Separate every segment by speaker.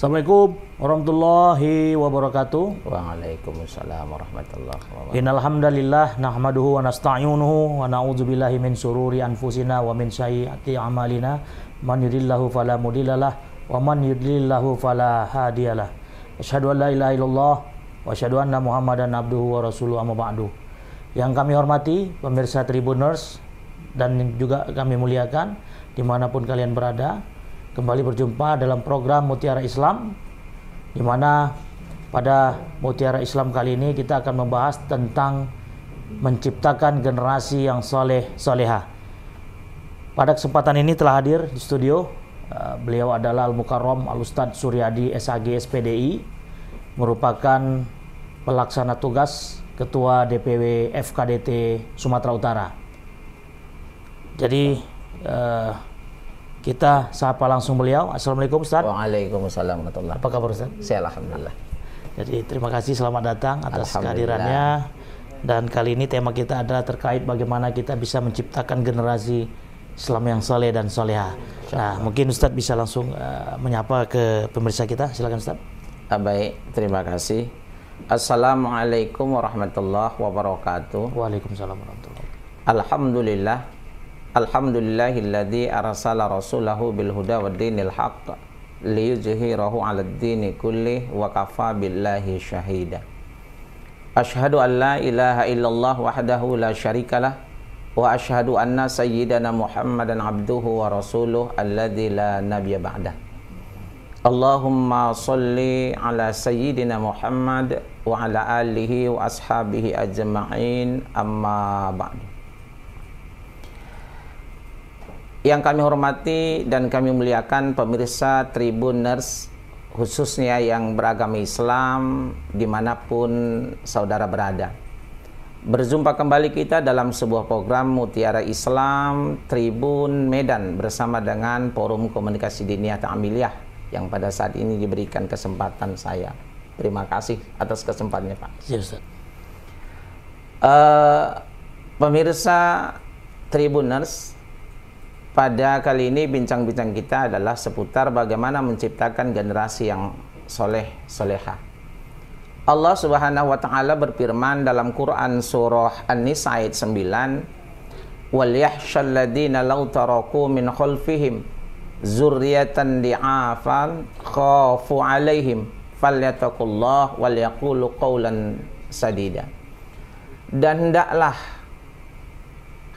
Speaker 1: Assalamualaikum warahmatullahi wabarakatuh.
Speaker 2: Waalaikumsalam warahmatullahi wabarakatuh.
Speaker 1: Innal hamdalillah nahmaduhu wa nasta'inuhu wa na'udzubillahi min sururi anfusina wa min sayyiati a'malina. Man yuhdihillahu fala mudhillalah wa man yudlillahu fala hadiyalah. Asyhadu an la ilaha illallah wa asyhadu anna Muhammadan abduhu wa rasuluhu amma ba'du. Yang kami hormati pemirsa Tribuners dan juga kami muliakan dimanapun kalian berada, kembali berjumpa dalam program Mutiara Islam, di mana pada Mutiara Islam kali ini kita akan membahas tentang menciptakan generasi yang soleh-soleha. Pada kesempatan ini telah hadir di studio, beliau adalah Al-Mukarram Al-Ustadz Suryadi SAG SPDI, merupakan pelaksana tugas Ketua DPW FKDT Sumatera Utara. Jadi kita sapa langsung beliau. Assalamualaikum Ustaz.
Speaker 2: Waalaikumsalam warahmatullahi wabarakatuh.
Speaker 1: Apa kabar Ustaz?
Speaker 2: Saya alhamdulillah.
Speaker 1: Jadi terima kasih, selamat datang atas kehadirannya. Dan kali ini tema kita adalah terkait bagaimana kita bisa menciptakan generasi Islam yang soleh dan soleha. Nah, mungkin Ustaz bisa langsung menyapa ke pemirsa kita. Silakan Ustaz.
Speaker 2: Baik, terima kasih. Assalamualaikum warahmatullahi wabarakatuh.
Speaker 1: Waalaikumsalam warahmatullahi wabarakatuh.
Speaker 2: Alhamdulillah. Alhamdulillahilladzi arsala rasulahu bil huda wad dinil haqq liyuzhirahu 'alad dini kulli wa kafa billahi syahida. Asyhadu an la ilaha illallah wahdahu la syarikalah wa asyhadu anna sayyidana Muhammadan abduhu wa rasuluh alladzi la nabiyya ba'dah. Allahumma sholli ala sayyidina Muhammad wa ala alihi wa ashabihi ajma'in, amma ba'du. Yang kami hormati dan kami muliakan pemirsa Tribuners, khususnya yang beragama Islam dimanapun saudara berada. Berjumpa kembali kita dalam sebuah program Mutiara Islam Tribun Medan bersama dengan Forum Komunikasi Diniyah Ta'amiliyah yang pada saat ini diberikan kesempatan saya. Terima kasih atas kesempatannya Pak.
Speaker 1: Ya, Ustaz.
Speaker 2: Pemirsa Tribuners, pada kali ini bincang-bincang kita adalah seputar bagaimana menciptakan generasi yang soleh-soleha. Allah Subhanahu wa taala berfirman dalam Quran surah An-Nisa ayat 9, "Wal yahshal ladzina law taraku min khalfihim zurriyatan di'afan khafu 'alaihim falyattaqullah wal yaqulu qawlan sadida." Dan hendaklah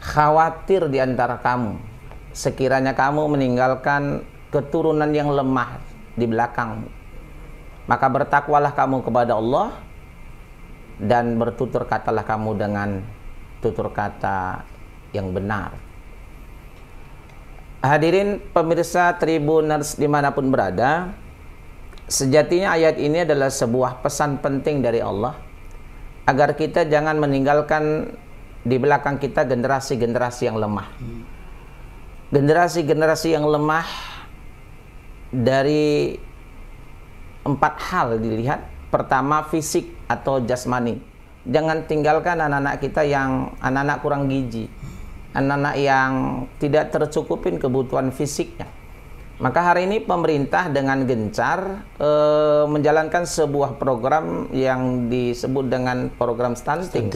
Speaker 2: khawatir di antara kamu sekiranya kamu meninggalkan keturunan yang lemah di belakangmu, maka bertakwalah kamu kepada Allah dan bertutur katalah kamu dengan tutur kata yang benar. Hadirin pemirsa Tribuners dimanapun berada, sejatinya ayat ini adalah sebuah pesan penting dari Allah agar kita jangan meninggalkan di belakang kita generasi-generasi yang lemah. Generasi-generasi yang lemah dari 4 hal dilihat. Pertama, fisik atau jasmani. Jangan tinggalkan anak-anak kita yang anak-anak kurang gizi, anak-anak yang tidak tercukupin kebutuhan fisiknya. Maka hari ini pemerintah dengan gencar menjalankan sebuah program yang disebut dengan program stunting.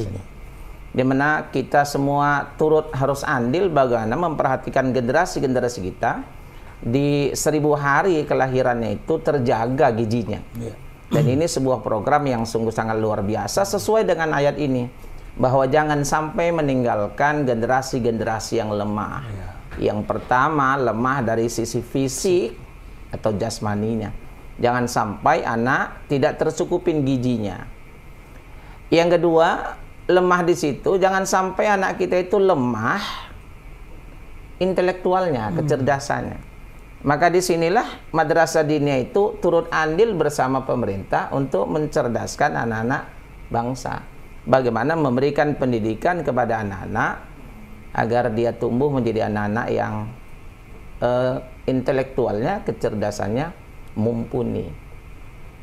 Speaker 2: Di mana kita semua turut harus andil bagaimana memperhatikan generasi-generasi kita di 1000 hari kelahirannya itu terjaga gizinya. Dan ini sebuah program yang sungguh sangat luar biasa sesuai dengan ayat ini, bahwa jangan sampai meninggalkan generasi-generasi yang lemah. Yang pertama, lemah dari sisi fisik atau jasmaninya. Jangan sampai anak tidak tercukupin gizinya. Yang kedua, lemah di situ, jangan sampai anak kita itu lemah intelektualnya, kecerdasannya. Maka disinilah madrasah diniyah itu turut andil bersama pemerintah untuk mencerdaskan anak-anak bangsa. Bagaimana memberikan pendidikan kepada anak-anak agar dia tumbuh menjadi anak-anak yang intelektualnya, kecerdasannya mumpuni.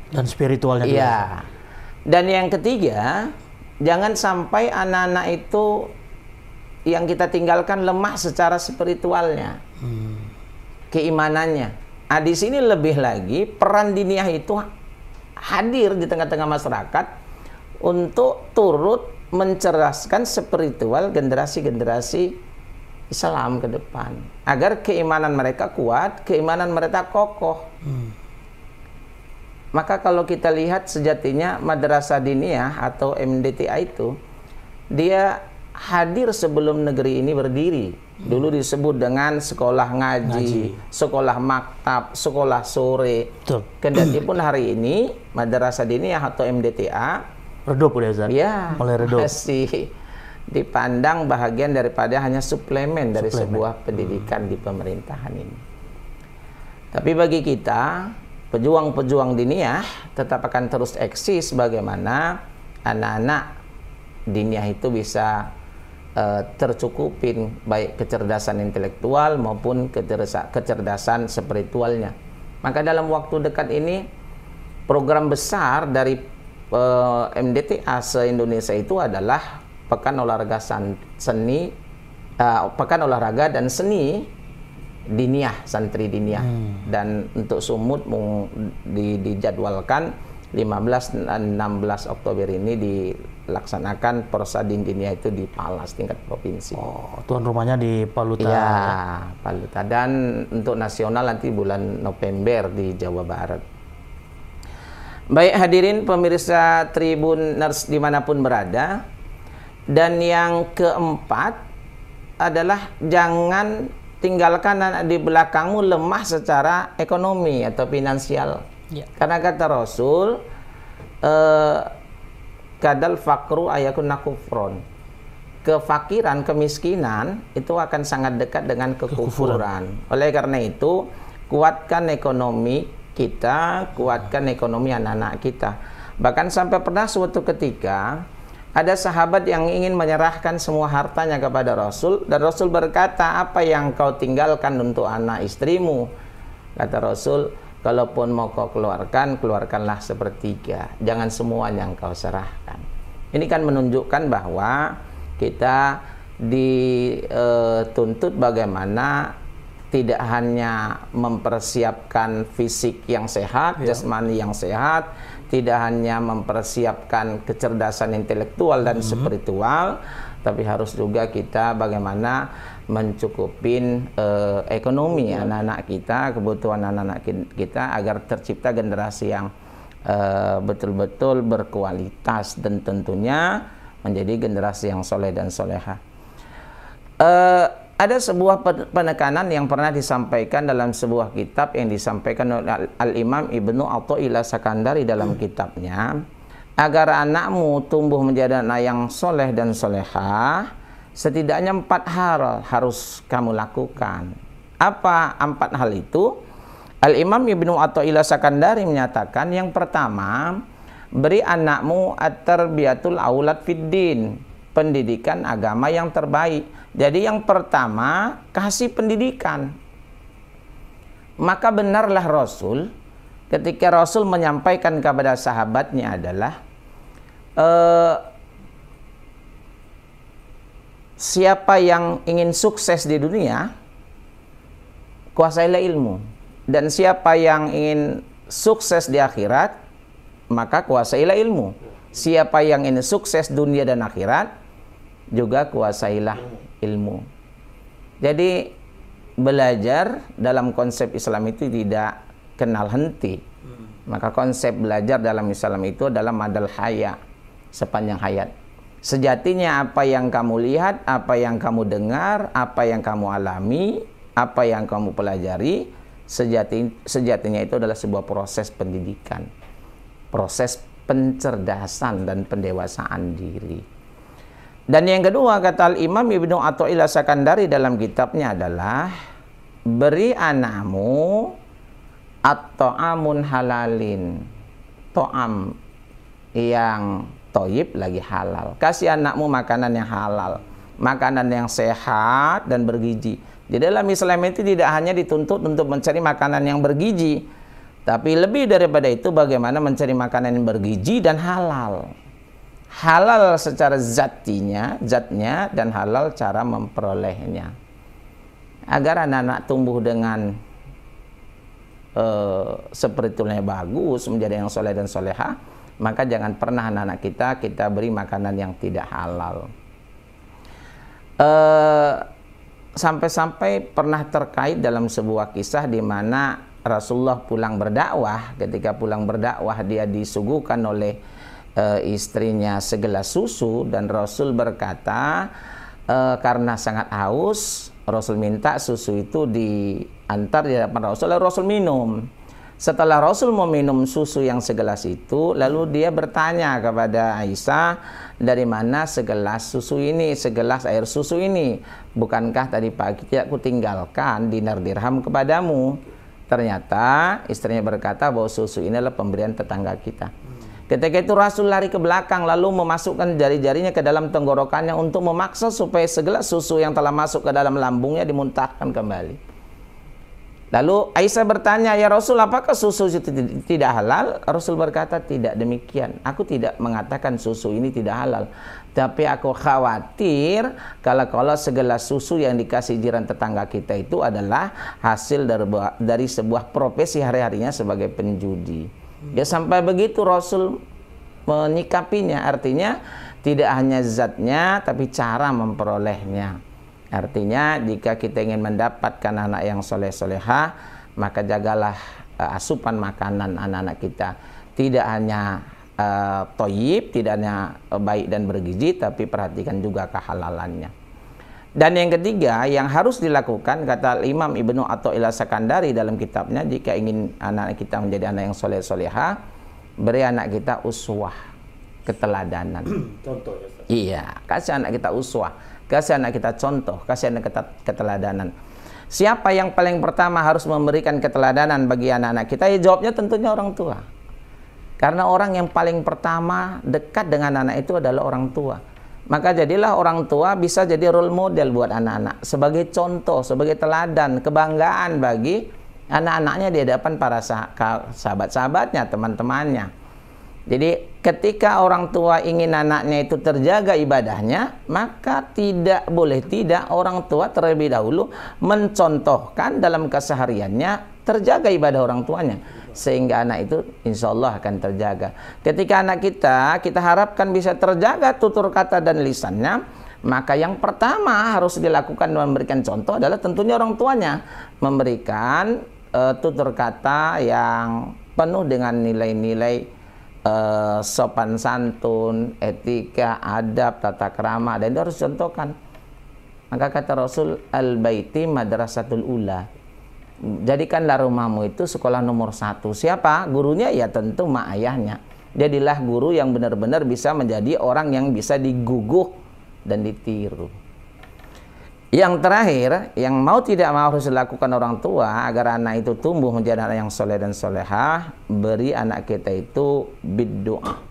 Speaker 1: Dan spiritualnya.
Speaker 2: Iya. Dan yang ketiga, jangan sampai anak-anak itu yang kita tinggalkan lemah secara spiritualnya, keimanannya. Nah, di sini lebih lagi peran diniyah itu hadir di tengah-tengah masyarakat untuk turut mencerdaskan spiritual generasi-generasi Islam ke depan agar keimanan mereka kuat, keimanan mereka kokoh. Maka kalau kita lihat sejatinya Madrasah Diniyah atau MDTA itu dia hadir sebelum negeri ini berdiri. Dulu disebut dengan sekolah ngaji, sekolah maktab, sekolah sore. Kendati pun hari ini Madrasah Diniyah atau MDTA
Speaker 1: redup udah Ustaz?
Speaker 2: Ya,
Speaker 1: mulai redup.
Speaker 2: Masih dipandang bahagian daripada hanya suplemen dari sebuah pendidikan di pemerintahan ini. Tapi bagi kita, pejuang-pejuang diniyah tetap akan terus eksis bagaimana anak-anak diniyah itu bisa tercukupin baik kecerdasan intelektual maupun kecerdasan spiritualnya. Maka dalam waktu dekat ini program besar dari MDTA se-Indonesia itu adalah Pekan Olahraga Seni, Pekan Olahraga dan Seni Diniyah, Santri Diniyah. Dan untuk Sumut dijadwalkan 15 dan 16 Oktober ini dilaksanakan Porsadin Diniyah itu di Palas tingkat provinsi.
Speaker 1: Oh, tuan rumahnya di Paluta.
Speaker 2: Ya, Paluta. Dan untuk nasional nanti bulan November di Jawa Barat. Baik hadirin pemirsa Tribuners dimanapun berada. Dan yang keempat adalah jangan tinggalkan anak di belakangmu lemah secara ekonomi atau finansial. Karena kata Rasul, kadal fakru ayakun nakufron. Kefakiran, kemiskinan itu akan sangat dekat dengan kekufuran. Oleh karena itu, kuatkan ekonomi kita, kuatkan ekonomi anak-anak kita. Bahkan sampai pernah suatu ketika ada sahabat yang ingin menyerahkan semua hartanya kepada Rasul, dan Rasul berkata, apa yang kau tinggalkan untuk anak istrimu? Kata Rasul, kalaupun mau kau keluarkan, keluarkanlah sepertiga. Jangan semuanya yang kau serahkan. Ini kan menunjukkan bahwa kita dituntut bagaimana tidak hanya mempersiapkan fisik yang sehat, jasmani yang sehat, tidak hanya mempersiapkan kecerdasan intelektual dan spiritual, tapi harus juga kita bagaimana mencukupin ekonomi anak-anak kita, kebutuhan anak-anak kita agar tercipta generasi yang betul-betul berkualitas dan tentunya menjadi generasi yang soleh dan soleha. Ada sebuah penekanan yang pernah disampaikan dalam sebuah kitab yang disampaikan oleh Al-Imam Ibnu Athaillah Sakandari dalam kitabnya, agar anakmu tumbuh menjadi anak yang soleh dan solehah, setidaknya 4 hal harus kamu lakukan. Apa 4 hal itu? Al-Imam Ibnu Athaillah Sakandari menyatakan, yang pertama, beri anakmu at-tarbiyatul aulad fiddin, pendidikan agama yang terbaik. Jadi yang pertama, kasih pendidikan. Maka benarlah Rasul ketika Rasul menyampaikan kepada sahabatnya adalah siapa yang ingin sukses di dunia, kuasailah ilmu. Dan siapa yang ingin sukses di akhirat, maka kuasailah ilmu. Siapa yang ingin sukses dunia dan akhirat, juga kuasailah ilmu. Jadi belajar dalam konsep Islam itu tidak kenal henti. Maka konsep belajar dalam Islam itu adalah madal haya, sepanjang hayat. Sejatinya apa yang kamu lihat, apa yang kamu dengar, apa yang kamu alami, apa yang kamu pelajari, sejatinya itu adalah sebuah proses pendidikan, proses pencerdasan dan pendewasaan diri. Dan yang kedua, kata Al-Imam Ibnu Athaillah Sakandari dalam kitabnya adalah, beri anakmu at-ta'amun halalin, to'am yang toyib lagi halal. Kasih anakmu makanan yang halal, makanan yang sehat dan bergizi. Jadi dalam Islam itu tidak hanya dituntut untuk mencari makanan yang bergizi, tapi lebih daripada itu bagaimana mencari makanan yang bergizi dan halal. Halal secara zatnya, dan halal cara memperolehnya. Agar anak-anak tumbuh dengan spiritualnya bagus, menjadi yang soleh dan soleha, maka jangan pernah anak-anak kita beri makanan yang tidak halal. Sampai-sampai pernah terkait dalam sebuah kisah di mana Rasulullah pulang berdakwah. Ketika pulang berdakwah, dia disuguhkan oleh istrinya segelas susu, dan Rasul berkata, karena sangat haus, Rasul minta susu itu diantar di hadapan Rasul, lalu Rasul minum. Setelah Rasul mau minum susu yang segelas itu, lalu dia bertanya kepada Aisyah, dari mana segelas susu ini, segelas air susu ini? Bukankah tadi pagi tidak kutinggalkan dinar dirham kepadamu? Ternyata istrinya berkata bahwa susu ini adalah pemberian tetangga kita. Ketika itu Rasul lari ke belakang, lalu memasukkan jari-jarinya ke dalam tenggorokannya untuk memaksa supaya segelas susu yang telah masuk ke dalam lambungnya dimuntahkan kembali. Lalu Aisyah bertanya, ya Rasul, apakah susu itu tidak halal? Rasul berkata, tidak demikian. Aku tidak mengatakan susu ini tidak halal, tapi aku khawatir kalau segelas susu yang dikasih jiran tetangga kita itu adalah hasil dari sebuah profesi hari-harinya sebagai penjudi. Ya, sampai begitu Rasul menyikapinya. Artinya tidak hanya zatnya, tapi cara memperolehnya. Artinya jika kita ingin mendapatkan anak yang soleh-soleha, maka jagalah asupan makanan anak-anak kita. Tidak hanya toyib, tidak hanya baik dan bergizi, tapi perhatikan juga kehalalannya. Dan yang ketiga yang harus dilakukan, kata Imam Ibnu Athaillah Sakandari dalam kitabnya, jika ingin anak kita menjadi anak yang soleh-soleha, beri anak kita uswah, keteladanan.
Speaker 1: Contoh ya, Ustaz.
Speaker 2: Iya, kasih anak kita uswah, kasih anak kita contoh, kasih anak kita keteladanan. Siapa yang paling pertama harus memberikan keteladanan bagi anak-anak kita? Ya, jawabnya tentunya orang tua. Karena orang yang paling pertama dekat dengan anak itu adalah orang tua. Maka jadilah orang tua bisa jadi role model buat anak-anak, sebagai contoh, sebagai teladan, kebanggaan bagi anak-anaknya di hadapan para sahabat-sahabatnya, teman-temannya. Jadi ketika orang tua ingin anaknya itu terjaga ibadahnya, maka tidak boleh tidak orang tua terlebih dahulu mencontohkan dalam kesehariannya terjaga ibadah orang tuanya, sehingga anak itu insya Allah akan terjaga. Ketika anak kita harapkan bisa terjaga tutur kata dan lisannya, maka yang pertama harus dilakukan memberikan contoh adalah tentunya orang tuanya, memberikan tutur kata yang penuh dengan nilai-nilai sopan santun, etika, adab, tata krama, dan itu harus contohkan. Maka kata Rasul, al-baiti madrasatul ula. Jadikanlah rumahmu itu sekolah nomor 1. Siapa? Gurunya? Ya tentu mak ayahnya. Jadilah guru yang benar-benar bisa menjadi orang yang bisa diguguh dan ditiru. Yang terakhir, yang mau tidak mau harus dilakukan orang tua agar anak itu tumbuh menjadi anak yang soleh dan solehah, beri anak kita itu biddoa,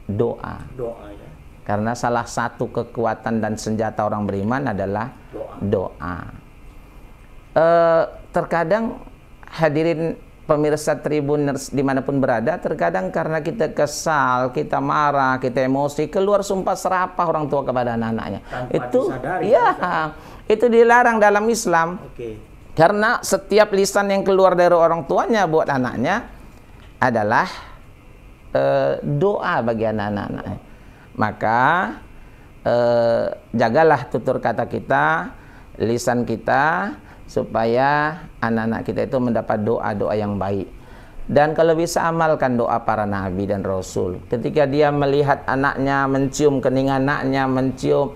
Speaker 2: doa. Doa ya. Karena salah satu kekuatan dan senjata orang beriman adalah doa. Terkadang hadirin pemirsa Tribuners dimanapun berada, terkadang karena kita kesal, kita marah, kita emosi, keluar sumpah serapah orang tua kepada anak-anaknya. Itu ya, itu dilarang dalam Islam. Karena setiap lisan yang keluar dari orang tuanya buat anaknya adalah doa bagi anak-anaknya. Maka jagalah tutur kata kita, lisan kita, supaya anak-anak kita itu mendapat doa-doa yang baik. Dan kalau bisa amalkan doa para nabi dan rasul. Ketika dia melihat anaknya mencium kening anaknya, mencium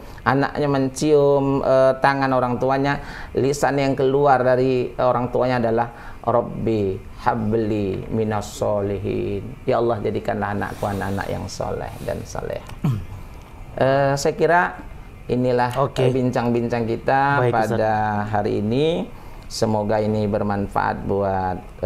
Speaker 2: tangan orang tuanya, lisan yang keluar dari orang tuanya adalah Rabbi habli minas solihin. Ya Allah, jadikanlah anakku anak-anak yang soleh dan soleh. Saya kira inilah bincang-bincang kita pada hari ini. Semoga ini bermanfaat buat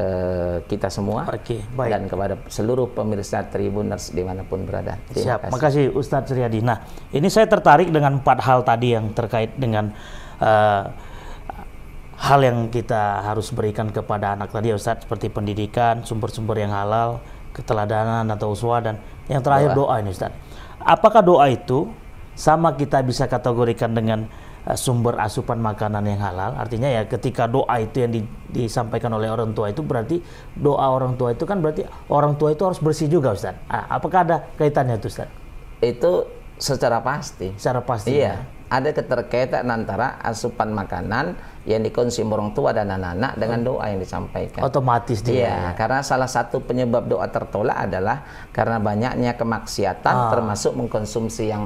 Speaker 2: kita semua dan kepada seluruh pemirsa Tribuners dimanapun berada.
Speaker 1: Siap, makasih Ustadz Suryadi. Nah, ini saya tertarik dengan 4 hal tadi yang terkait dengan hal yang kita harus berikan kepada anak tadi ya Ustadz, seperti pendidikan, sumber-sumber yang halal, keteladanan atau uswah, dan yang terakhir doa ini Ustadz. Apakah doa itu sama kita bisa kategorikan dengan sumber asupan makanan yang halal. Artinya ya ketika doa itu yang disampaikan oleh orang tua itu berarti doa orang tua itu kan berarti orang tua itu harus bersih juga, Ustaz. Apakah ada kaitannya itu, Ustaz?
Speaker 2: Itu secara pasti.
Speaker 1: Secara pasti.
Speaker 2: Iya, ada keterkaitan antara asupan makanan yang dikonsumsi orang tua dan anak-anak dengan doa yang disampaikan.
Speaker 1: Otomatis dia.
Speaker 2: Iya, karena salah satu penyebab doa tertolak adalah karena banyaknya kemaksiatan termasuk mengkonsumsi yang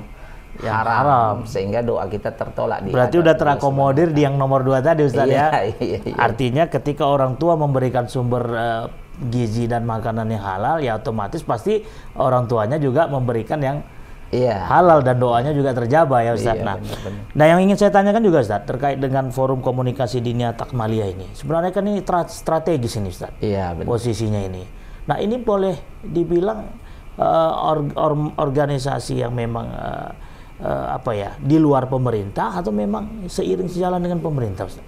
Speaker 2: haram sehingga doa kita tertolak.
Speaker 1: Berarti udah terakomodir di yang nomor 2 tadi, Ustaz, ya.
Speaker 2: Iya.
Speaker 1: Artinya ketika orang tua memberikan sumber gizi dan makanan yang halal, ya otomatis pasti orang tuanya juga memberikan yang halal dan doanya juga terjabah ya, Ustaz. Nah, yang ingin saya tanyakan juga, Ustaz, terkait dengan forum komunikasi Diniyah Takmaliyah ini. Sebenarnya kan ini strategis ini, Ustaz.
Speaker 2: Iya, benar.
Speaker 1: Posisinya ini. Nah, ini boleh dibilang organisasi yang memang di luar pemerintah atau memang seiring sejalan dengan pemerintah, Ustaz?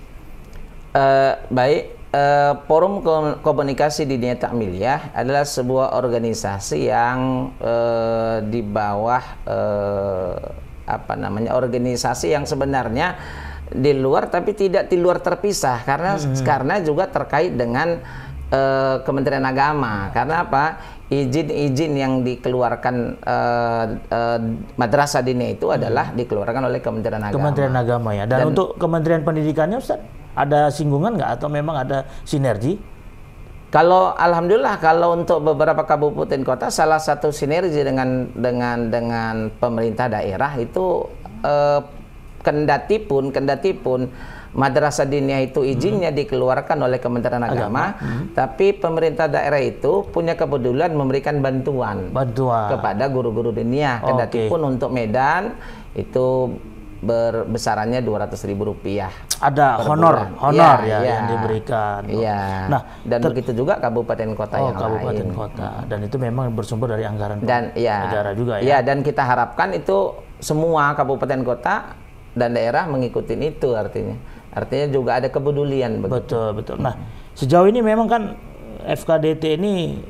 Speaker 2: Forum Komunikasi Diniyah Takmaliyah adalah sebuah organisasi yang di bawah organisasi yang sebenarnya di luar tapi tidak di luar terpisah karena juga terkait dengan Kementerian Agama. Karena apa? Izin-izin yang dikeluarkan madrasah diniyah itu adalah dikeluarkan oleh Kementerian Agama.
Speaker 1: Kementerian Agama ya. Dan untuk Kementerian Pendidikannya, Ustaz, ada singgungan nggak atau memang ada sinergi?
Speaker 2: Kalau alhamdulillah kalau untuk beberapa kabupaten kota salah satu sinergi dengan pemerintah daerah itu kendati pun madrasah diniyah itu izinnya dikeluarkan oleh Kementerian Agama, tapi pemerintah daerah itu punya kepedulian memberikan bantuan kepada guru-guru diniyah. Kendati pun untuk Medan itu besarannya Rp200.000.
Speaker 1: Ada honor yang diberikan.
Speaker 2: Iya. Nah, dan begitu juga kabupaten kota yang
Speaker 1: kabupaten
Speaker 2: lain.
Speaker 1: kota. Dan itu memang bersumber dari anggaran
Speaker 2: dan
Speaker 1: negara juga ya.
Speaker 2: Iya, dan kita harapkan itu semua kabupaten kota dan daerah mengikuti itu artinya juga ada kepedulian.
Speaker 1: Betul. Nah, sejauh ini memang kan FKDT ini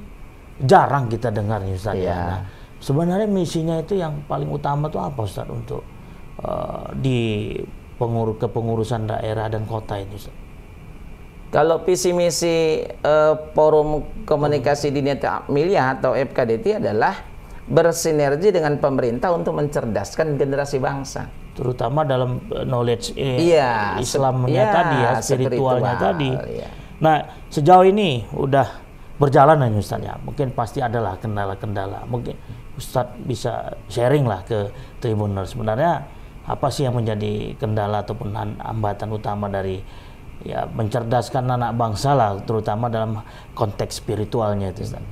Speaker 1: jarang kita dengar nih, Ustaz. Nah, sebenarnya misinya itu yang paling utama tuh apa, Ustaz, untuk di kepengurusan daerah dan kota ini, Ustaz?
Speaker 2: Kalau visi misi Forum Komunikasi Diniyah Takmaliyah atau FKDT adalah bersinergi dengan pemerintah untuk mencerdaskan generasi bangsa,
Speaker 1: terutama dalam knowledge Islamnya tadi ya, spiritualnya tadi. Nah, sejauh ini udah berjalan aja, Ustaz ya. Mungkin pasti adalah kendala-kendala. Mungkin Ustaz bisa sharing lah ke Tribuners. Sebenarnya apa sih yang menjadi kendala ataupun hambatan utama dari mencerdaskan anak bangsa lah, terutama dalam konteks spiritualnya itu, Ustaz?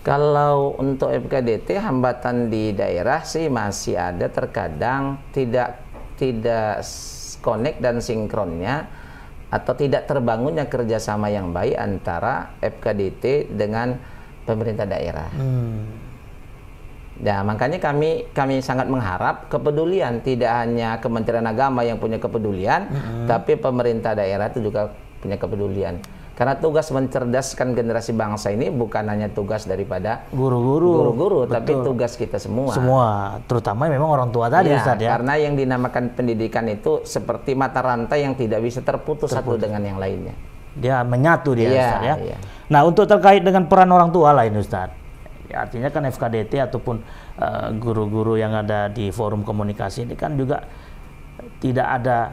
Speaker 2: Kalau untuk FKDT hambatan di daerah sih masih ada, terkadang tidak connect dan sinkronnya atau tidak terbangunnya kerjasama yang baik antara FKDT dengan pemerintah daerah. Nah, makanya kami sangat mengharap kepedulian, tidak hanya Kementerian Agama yang punya kepedulian, tapi pemerintah daerah itu juga punya kepedulian. Karena tugas mencerdaskan generasi bangsa ini bukan hanya tugas daripada guru-guru, tapi tugas kita semua.
Speaker 1: Terutama memang orang tua tadi, Ustaz ya.
Speaker 2: Karena yang dinamakan pendidikan itu seperti mata rantai yang tidak bisa terputus satu dengan yang lainnya.
Speaker 1: Dia menyatu Ustaz ya. Nah, untuk terkait dengan peran orang tua lah ini, Ustaz. Ya, artinya kan FKDT ataupun guru-guru yang ada di forum komunikasi ini kan juga tidak ada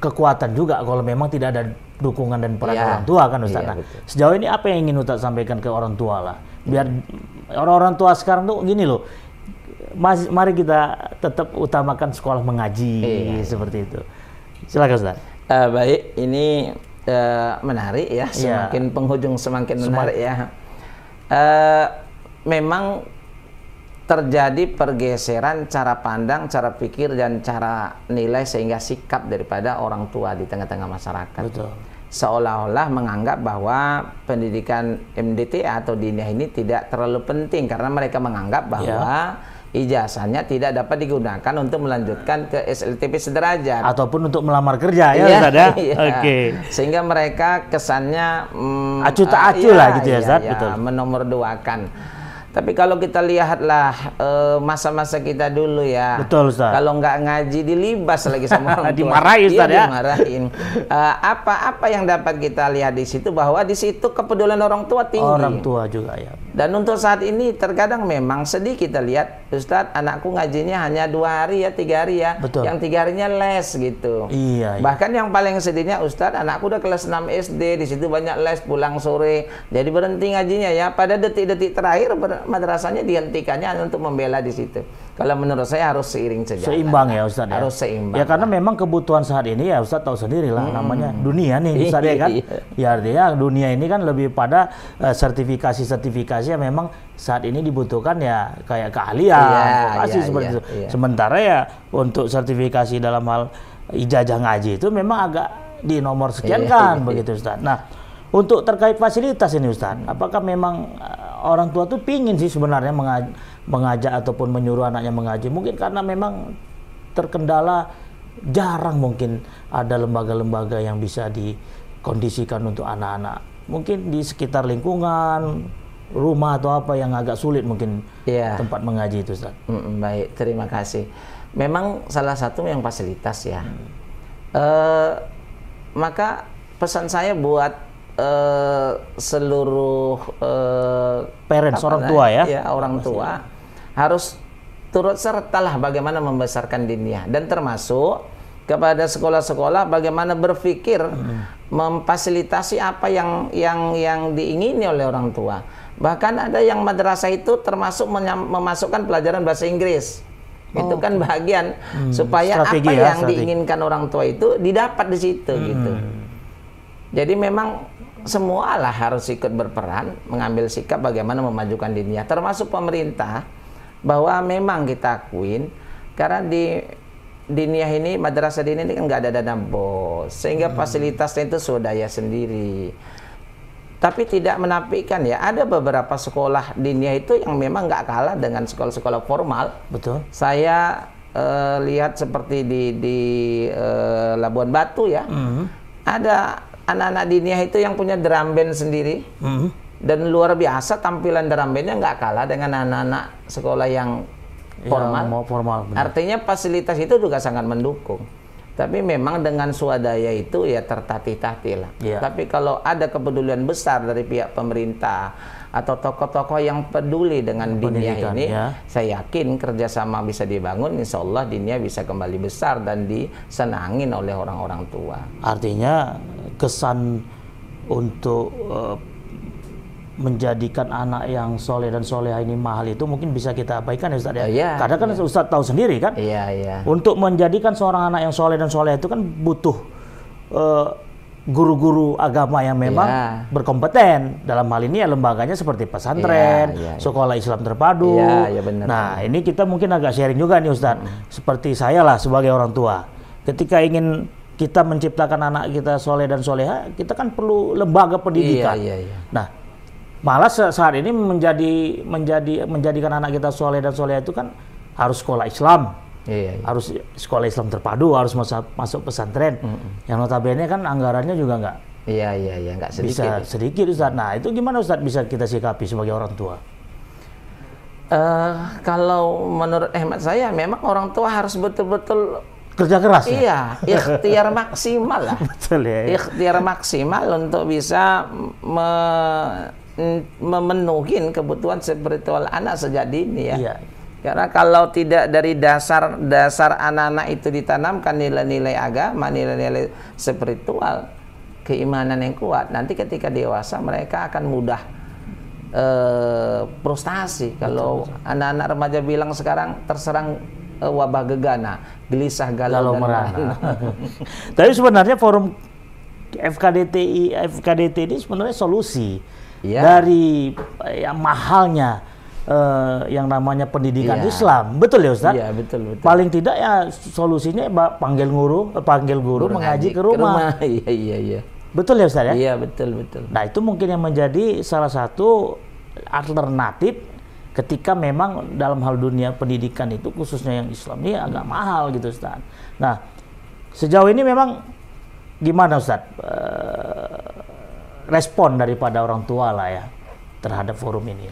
Speaker 1: kekuatan juga kalau memang tidak ada dukungan dan peran orang tua kan, Ustaz. Nah, sejauh ini apa yang ingin Ustaz sampaikan ke orang tua lah, biar orang-orang tua sekarang tuh gini loh, mari kita tetap utamakan sekolah mengaji seperti itu. Silakan, Ustaz.
Speaker 2: Baik, ini menarik ya, semakin penghujung semakin menarik ya. Memang terjadi pergeseran cara pandang, cara pikir, dan cara nilai sehingga sikap daripada orang tua di tengah-tengah masyarakat.
Speaker 1: Betul.
Speaker 2: Seolah-olah menganggap bahwa pendidikan MDTA atau diniyah ini tidak terlalu penting karena mereka menganggap bahwa ijazahnya tidak dapat digunakan untuk melanjutkan ke SLTP sederajat
Speaker 1: ataupun untuk melamar kerja ya, Ustaz ya.
Speaker 2: Sehingga mereka kesannya
Speaker 1: acuh tak acuh lah gitu ya, Ustaz.
Speaker 2: Betul. Menomorduakan. Tapi kalau kita lihatlah masa-masa kita dulu ya.
Speaker 1: Betul, Ustaz.
Speaker 2: Kalau nggak ngaji dilibas lagi sama orang tua.
Speaker 1: Dimarahin, Ustaz, ya.
Speaker 2: Dimarahin. Apa yang dapat kita lihat di situ, bahwa di situ kepedulian orang tua tinggi.
Speaker 1: Orang tua juga ya.
Speaker 2: Dan untuk saat ini terkadang memang sedih kita lihat, Ustadz, anakku ngajinya hanya 2 hari ya, 3 hari ya.
Speaker 1: Betul.
Speaker 2: Yang 3 harinya les gitu.
Speaker 1: Iya.
Speaker 2: Bahkan yang paling sedihnya, Ustadz, anakku udah kelas 6 SD, di situ banyak les pulang sore, jadi berhenti ngajinya ya. Pada detik-detik terakhir madrasahnya dihentikannya hanya untuk membela di situ. Kalau menurut saya harus seiring sejalan.
Speaker 1: Seimbang ya Ustadz.
Speaker 2: Harus seimbang.
Speaker 1: Ya karena memang kebutuhan saat ini ya Ustadz tahu sendiri lah, namanya dunia nih Ustadz ya kan. Ya artinya dunia ini kan lebih pada sertifikasi yang memang saat ini dibutuhkan ya kayak keahlian, vokasi seperti itu. Sementara ya untuk sertifikasi dalam hal ijazah ngaji itu memang agak di nomor sekian kan begitu Ustadz. Nah, untuk terkait fasilitas ini Ustadz, apakah memang orang tua tuh pingin sih sebenarnya mengajak ataupun menyuruh anaknya mengaji? Mungkin karena memang terkendala jarang mungkin ada lembaga-lembaga yang bisa dikondisikan untuk anak-anak. Mungkin di sekitar lingkungan, rumah atau apa yang agak sulit mungkin tempat mengaji itu Ustaz.
Speaker 2: Baik, terima kasih. Memang salah satu yang fasilitas ya. Maka pesan saya buat seluruh
Speaker 1: parents, orang tua ya,
Speaker 2: orang tua harus turut sertalah bagaimana membesarkan diniyah, dan termasuk kepada sekolah-sekolah bagaimana berpikir memfasilitasi apa yang diingini oleh orang tua. Bahkan ada yang madrasah itu termasuk memasukkan pelajaran bahasa Inggris. Itu kan bagian supaya strategi apa yang diinginkan orang tua itu didapat di situ gitu. Jadi memang semualah harus ikut berperan mengambil sikap bagaimana memajukan diniyah, termasuk pemerintah, bahwa memang kita akuin karena di diniyah ini, madrasah diniyah ini kan nggak ada dana bos, sehingga fasilitasnya itu swadaya sendiri. Tapi tidak menafikan ya, ada beberapa sekolah diniyah itu yang memang nggak kalah dengan sekolah-sekolah formal.
Speaker 1: Betul.
Speaker 2: Saya lihat seperti di Labuan Batu ya, ada anak-anak diniyah itu yang punya drum band sendiri, dan luar biasa tampilan drum bandnya nggak kalah dengan anak-anak sekolah yang formal. Artinya fasilitas itu juga sangat mendukung. Tapi memang dengan swadaya itu ya tertatih-tatih lah. Tapi kalau ada kepedulian besar dari pihak pemerintah atau tokoh-tokoh yang peduli dengan diniyah ini, saya yakin kerjasama bisa dibangun. Insya Allah diniyah bisa kembali besar dan disenangin oleh orang-orang tua.
Speaker 1: Artinya kesan untuk menjadikan anak yang soleh dan soleha ini mahal itu mungkin bisa kita abaikan ya Ustaz ya. Karena kan Ustaz tahu sendiri kan, untuk menjadikan seorang anak yang soleh dan soleha itu kan butuh guru-guru agama yang memang berkompeten. Dalam hal ini ya lembaganya seperti pesantren, sekolah Islam terpadu. Nah ini kita mungkin agak sharing juga nih Ustaz. Seperti saya lah sebagai orang tua, ketika ingin kita menciptakan anak kita soleh dan soleha, kita kan perlu lembaga pendidikan. Nah malah saat ini menjadikan anak kita soleh dan soleha itu kan harus sekolah Islam, harus sekolah Islam terpadu, harus masuk pesantren. Yang notabene kan anggarannya juga nggak sedikit. Bisa sedikit Ustaz. Nah itu gimana Ustaz bisa kita sikapi sebagai orang tua?
Speaker 2: Kalau menurut hemat saya memang orang tua harus betul-betul
Speaker 1: kerja keras
Speaker 2: ya? Ikhtiar maksimal lah.
Speaker 1: Betul ya.
Speaker 2: Ikhtiar maksimal untuk bisa memenuhi kebutuhan spiritual anak sejak dini ya. Karena kalau tidak dari dasar anak-anak itu ditanamkan nilai-nilai agama, nilai-nilai spiritual, keimanan yang kuat, nanti ketika dewasa mereka akan mudah frustasi. Kalau anak-anak remaja bilang sekarang terserang wabah gegana, gelisah, galau dan merana.
Speaker 1: Tapi sebenarnya forum FKDT ini sebenarnya solusi dari yang mahalnya yang namanya pendidikan Islam. Betul ya Ustaz?
Speaker 2: Iya, betul.
Speaker 1: Paling tidak ya solusinya panggil guru mengaji ke rumah.
Speaker 2: Iya.
Speaker 1: Betul ya Ustaz ya?
Speaker 2: Iya, betul.
Speaker 1: Nah, itu mungkin yang menjadi salah satu alternatif ketika memang dalam hal dunia pendidikan itu khususnya yang Islam ini agak mahal gitu Ustaz. Nah, sejauh ini memang gimana Ustaz respon daripada orang tua lah ya terhadap forum ini?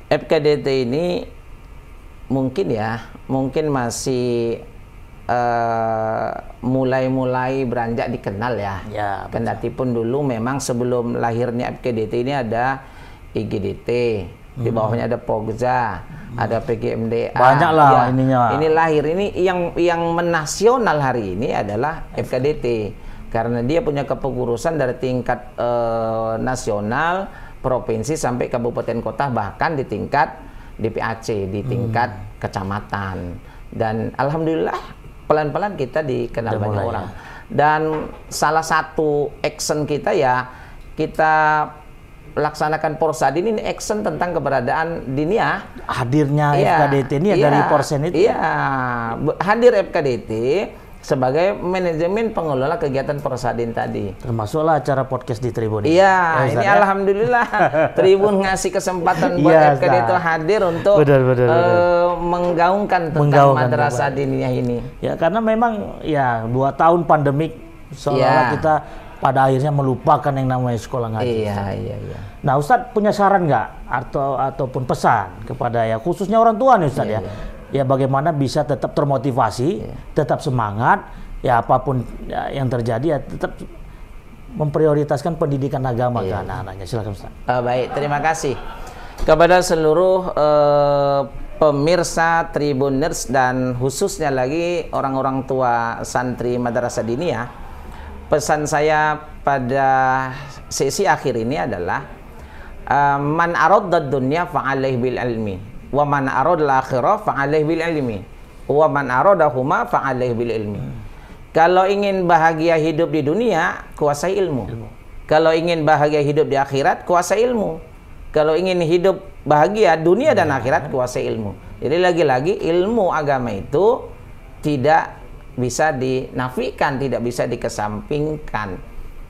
Speaker 2: FKDT ini mungkin masih mulai beranjak dikenal ya. Kendati pun dulu memang sebelum lahirnya FKDT ini ada IGDT, di bawahnya ada Pogja, ada PGMDA.
Speaker 1: Banyak lah ya, ininya.
Speaker 2: Ini lahir ini yang menasional hari ini adalah FKDT karena dia punya kepengurusan dari tingkat nasional, provinsi sampai kabupaten kota, bahkan di tingkat DPAC, di tingkat kecamatan. Dan alhamdulillah pelan-pelan kita dikenal banyak orang. Dan salah satu action kita ya, kita laksanakan Porsadin ini action tentang keberadaan Dinia.
Speaker 1: Hadirnya FKDT ini dari Porsen itu?
Speaker 2: Iya, hadir FKDT sebagai manajemen pengelola kegiatan Porsadin tadi.
Speaker 1: Termasuklah acara podcast di Tribun.
Speaker 2: Iya, ini alhamdulillah Tribun ngasih kesempatan buat FKDT itu hadir untuk menggaungkan tentang madrasah diniyah ini. Ya, karena memang ya 2 tahun pandemik seolah-olah kita pada akhirnya melupakan yang namanya sekolah ngaji. Iya. Nah, Ustadz punya saran nggak ataupun pesan kepada ya khususnya orang tua nih Ustadz ya bagaimana bisa tetap termotivasi, tetap semangat, ya apapun yang terjadi ya tetap memprioritaskan pendidikan agama ke anak-anaknya. Silakan Ustaz. Baik, terima kasih kepada seluruh pemirsa Tribuners dan khususnya lagi orang-orang tua santri Madrasah Diniyah. Pesan saya pada sesi akhir ini adalah man aradda dunya fa'alaihi bil ilmi. Wa man aradal akhirah fa'alaihi bil ilmi wa man aradahuma fa'alaihi bil ilmi. Kalau ingin bahagia hidup di dunia, kuasai ilmu. Kalau ingin bahagia hidup di akhirat, kuasai ilmu. Kalau ingin hidup bahagia dunia dan akhirat, kuasai ilmu. Jadi lagi-lagi ilmu agama itu tidak bisa dinafikan, tidak bisa dikesampingkan.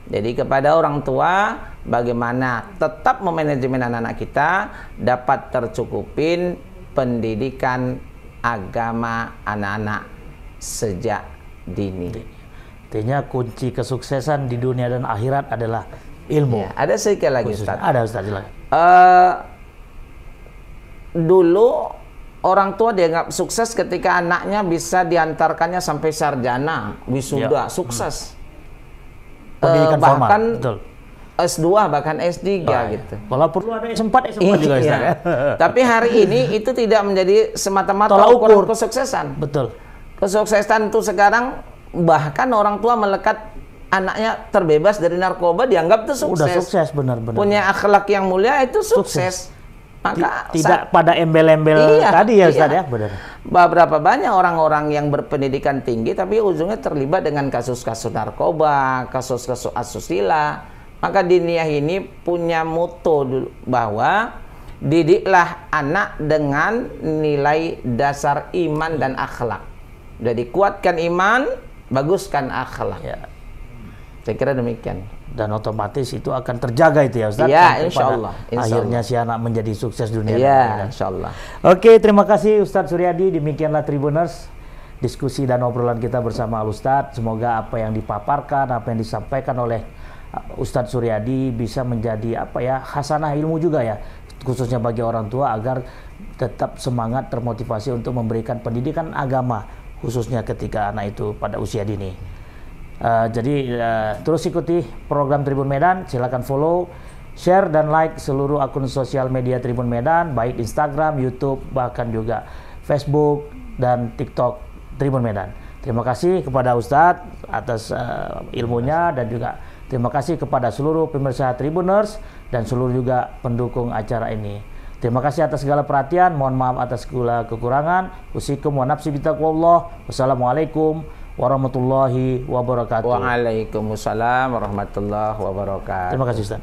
Speaker 2: Jadi kepada orang tua, bagaimana tetap memanajemen anak-anak kita dapat tercukupin pendidikan agama anak-anak sejak dini.
Speaker 1: Artinya kunci kesuksesan di dunia dan akhirat adalah ilmu.
Speaker 2: Ya, ada sedikit lagi Ustaz.
Speaker 1: Ada Ustaz, silakan.
Speaker 2: Dulu orang tua dianggap sukses ketika anaknya bisa diantarkannya sampai sarjana, wisuda, sukses.
Speaker 1: Pendidikan
Speaker 2: bahkan
Speaker 1: formal, betul.
Speaker 2: S2 bahkan S3 gitu.
Speaker 1: Kalau perlu ada S4 juga Ustaz, ya.
Speaker 2: Tapi hari ini itu tidak menjadi semata-mata ukuran kesuksesan.
Speaker 1: Betul.
Speaker 2: Kesuksesan itu sekarang bahkan orang tua melekat anaknya terbebas dari narkoba dianggap itu sukses.
Speaker 1: Udah sukses benar-benar.
Speaker 2: Punya akhlak yang mulia itu sukses. Maka
Speaker 1: tidak pada embel-embel tadi ya Ustaz ya, benar.
Speaker 2: Beberapa banyak orang-orang yang berpendidikan tinggi tapi ujungnya terlibat dengan kasus-kasus narkoba, kasus-kasus asusila. Maka Diniyah ini punya moto bahwa didiklah anak dengan nilai dasar iman dan akhlak. Jadi kuatkan iman, baguskan akhlak. Ya. Saya kira demikian.
Speaker 1: Dan otomatis itu akan terjaga itu ya Ustaz.
Speaker 2: Iya, insyaallah.
Speaker 1: Akhirnya si anak menjadi sukses dunia.
Speaker 2: Iya, insyaallah.
Speaker 1: Oke, terima kasih Ustadz Suryadi. Demikianlah Tribuners, diskusi dan obrolan kita bersama Al Ustadz. Semoga apa yang dipaparkan, apa yang disampaikan oleh Ustadz Suryadi bisa menjadi hasanah ilmu juga ya, khususnya bagi orang tua agar tetap semangat termotivasi untuk memberikan pendidikan agama khususnya ketika anak itu pada usia dini. Jadi terus ikuti program Tribun Medan, silakan follow, share dan like seluruh akun sosial media Tribun Medan, baik Instagram, YouTube, bahkan juga Facebook dan TikTok Tribun Medan. Terima kasih kepada Ustadz atas ilmunya dan juga terima kasih kepada seluruh pemirsa Tribuners dan seluruh juga pendukung acara ini. Terima kasih atas segala perhatian, mohon maaf atas segala kekurangan. Usikum wa nafsi bitaqwallah. Wassalamualaikum warahmatullahi wabarakatuh.
Speaker 2: Waalaikumsalam warahmatullahi wabarakatuh.
Speaker 1: Terima kasih Ustaz.